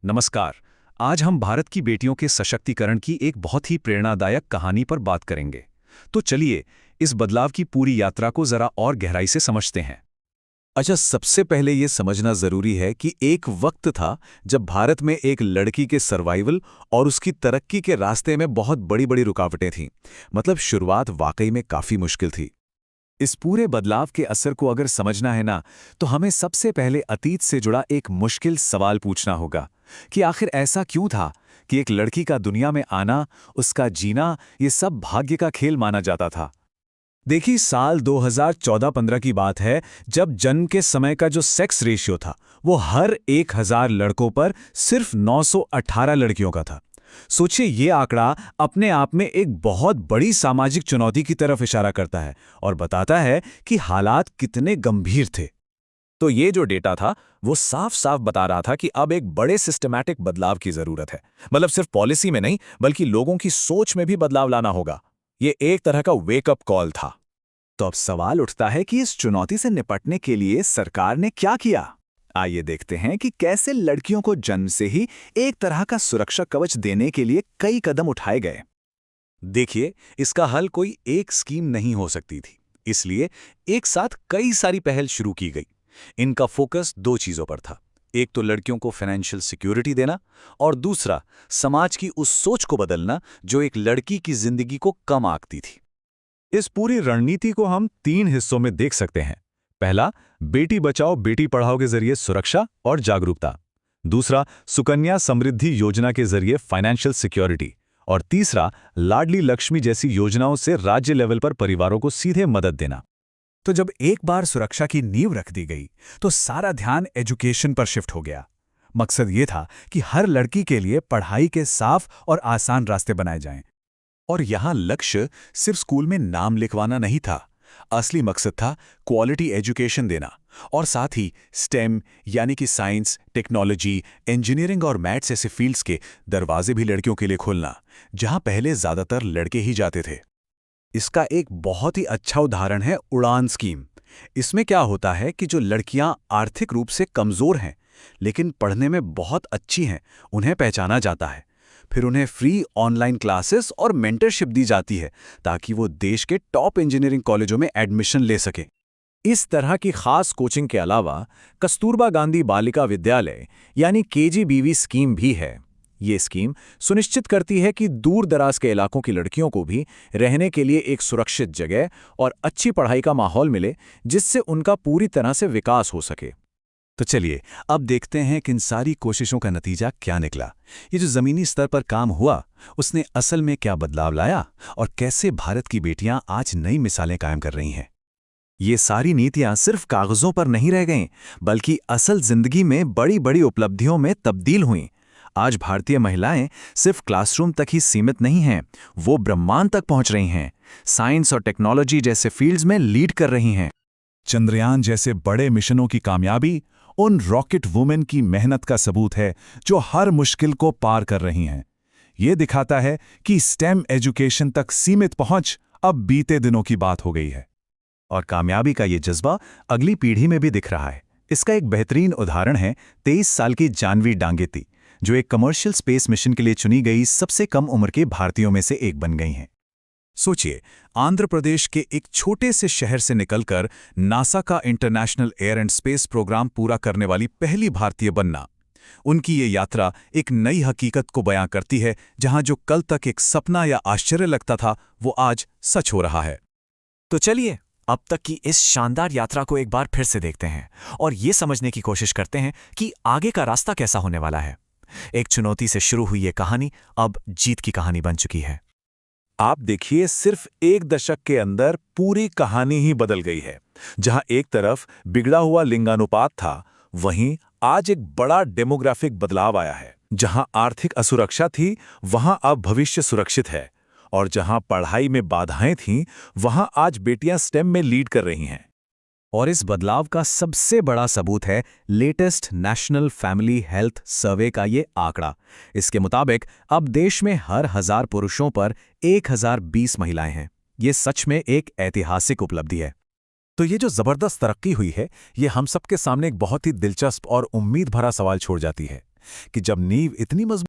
नमस्कार। आज हम भारत की बेटियों के सशक्तिकरण की एक बहुत ही प्रेरणादायक कहानी पर बात करेंगे। तो चलिए इस बदलाव की पूरी यात्रा को जरा और गहराई से समझते हैं। अच्छा, सबसे पहले ये समझना जरूरी है कि एक वक्त था जब भारत में एक लड़की के सर्वाइवल और उसकी तरक्की के रास्ते में बहुत बड़ी बड़ी रुकावटें थीं। मतलब शुरुआत वाकई में काफी मुश्किल थी। इस पूरे बदलाव के असर को अगर समझना है ना, तो हमें सबसे पहले अतीत से जुड़ा एक मुश्किल सवाल पूछना होगा कि आखिर ऐसा क्यों था कि एक लड़की का दुनिया में आना, उसका जीना, ये सब भाग्य का खेल माना जाता था। देखिए, साल 2014-15 की बात है, जब जन्म के समय का जो सेक्स रेशियो था वो हर 1000 लड़कों पर सिर्फ 918 लड़कियों का था। सोचिए, ये आंकड़ा अपने आप में एक बहुत बड़ी सामाजिक चुनौती की तरफ इशारा करता है और बताता है कि हालात कितने गंभीर थे। तो ये जो डेटा था वो साफ साफ बता रहा था कि अब एक बड़े सिस्टमैटिक बदलाव की जरूरत है। मतलब सिर्फ पॉलिसी में नहीं, बल्कि लोगों की सोच में भी बदलाव लाना होगा। ये एक तरह का वेकअप कॉल था। तो अब सवाल उठता है कि इस चुनौती से निपटने के लिए सरकार ने क्या किया। आइए देखते हैं कि कैसे लड़कियों को जन्म से ही एक तरह का सुरक्षा कवच देने के लिए कई कदम उठाए गए। देखिए, इसका हल कोई एक स्कीम नहीं हो सकती थी, इसलिए एक साथ कई सारी पहल शुरू की गई। इनका फोकस दो चीजों पर था। एक तो लड़कियों को फाइनेंशियल सिक्योरिटी देना, और दूसरा समाज की उस सोच को बदलना जो एक लड़की की जिंदगी को कम आंकती थी। इस पूरी रणनीति को हम 3 हिस्सों में देख सकते हैं। पहला, बेटी बचाओ बेटी पढ़ाओ के जरिए सुरक्षा और जागरूकता। दूसरा, सुकन्या समृद्धि योजना के जरिए फाइनेंशियल सिक्योरिटी। और तीसरा, लाडली लक्ष्मी जैसी योजनाओं से राज्य लेवल पर परिवारों को सीधे मदद देना। तो जब एक बार सुरक्षा की नींव रख दी गई, तो सारा ध्यान एजुकेशन पर शिफ्ट हो गया। मकसद ये था कि हर लड़की के लिए पढ़ाई के साफ और आसान रास्ते बनाए जाएं। और यहां लक्ष्य सिर्फ स्कूल में नाम लिखवाना नहीं था। असली मकसद था क्वालिटी एजुकेशन देना, और साथ ही स्टेम यानी कि साइंस, टेक्नोलॉजी, इंजीनियरिंग और मैथ्स ऐसे फील्ड्स के दरवाजे भी लड़कियों के लिए खोलना, जहां पहले ज्यादातर लड़के ही जाते थे। इसका एक बहुत ही अच्छा उदाहरण है उड़ान स्कीम। इसमें क्या होता है कि जो लड़कियां आर्थिक रूप से कमजोर हैं लेकिन पढ़ने में बहुत अच्छी हैं, उन्हें पहचाना जाता है। फिर उन्हें फ्री ऑनलाइन क्लासेस और मेंटरशिप दी जाती है ताकि वो देश के टॉप इंजीनियरिंग कॉलेजों में एडमिशन ले सके। इस तरह की खास कोचिंग के अलावा कस्तूरबा गांधी बालिका विद्यालय यानी केजीबीवी स्कीम भी है। ये स्कीम सुनिश्चित करती है कि दूर दराज के इलाकों की लड़कियों को भी रहने के लिए एक सुरक्षित जगह और अच्छी पढ़ाई का माहौल मिले, जिससे उनका पूरी तरह से विकास हो सके। तो चलिए अब देखते हैं कि इन सारी कोशिशों का नतीजा क्या निकला। ये जो जमीनी स्तर पर काम हुआ, उसने असल में क्या बदलाव लाया और कैसे भारत की बेटियां आज नई मिसालें कायम कर रही हैं। ये सारी नीतियां सिर्फ कागजों पर नहीं रह गईं, बल्कि असल जिंदगी में बड़ी बड़ी उपलब्धियों में तब्दील हुईं। आज भारतीय महिलाएं सिर्फ क्लासरूम तक ही सीमित नहीं हैं, वो ब्रह्मांड तक पहुंच रही हैं। साइंस और टेक्नोलॉजी जैसे फील्ड्स में लीड कर रही हैं। चंद्रयान जैसे बड़े मिशनों की कामयाबी उन रॉकेट वुमेन की मेहनत का सबूत है जो हर मुश्किल को पार कर रही हैं। ये दिखाता है कि स्टेम एजुकेशन तक सीमित पहुंच अब बीते दिनों की बात हो गई है। और कामयाबी का ये जज्बा अगली पीढ़ी में भी दिख रहा है। इसका एक बेहतरीन उदाहरण है 23 साल की जानवी डांगेती, जो एक कमर्शियल स्पेस मिशन के लिए चुनी गई सबसे कम उम्र के भारतीयों में से एक बन गई हैं। सोचिए, आंध्र प्रदेश के एक छोटे से शहर से निकलकर नासा का international air and space programme पूरा करने वाली पहली भारतीय बनना। उनकी ये यात्रा एक नई हकीकत को बयां करती है, जहां जो कल तक एक सपना या आश्चर्य लगता था, वो आज सच हो रहा है। तो चलिए अब तक की इस शानदार यात्रा को एक बार फिर से देखते हैं और ये समझने की कोशिश करते हैं कि आगे का रास्ता कैसा होने वाला है। एक चुनौती से शुरू हुई ये कहानी अब जीत की कहानी बन चुकी है। आप देखिए, सिर्फ एक दशक के अंदर पूरी कहानी ही बदल गई है। जहां एक तरफ बिगड़ा हुआ लिंगानुपात था, वहीं आज एक बड़ा डेमोग्राफिक बदलाव आया है। जहां आर्थिक असुरक्षा थी, वहां अब भविष्य सुरक्षित है। और जहां पढ़ाई में बाधाएं थीं, वहां आज बेटियां स्टेम में लीड कर रही हैं। और इस बदलाव का सबसे बड़ा सबूत है latest national family health survey का ये आंकड़ा। इसके मुताबिक अब देश में हर 1000 पुरुषों पर 1020 महिलाएं हैं। ये सच में एक ऐतिहासिक उपलब्धि है। तो ये जो जबरदस्त तरक्की हुई है, ये हम सबके सामने एक बहुत ही दिलचस्प और उम्मीद भरा सवाल छोड़ जाती है कि जब नींव इतनी मजबूत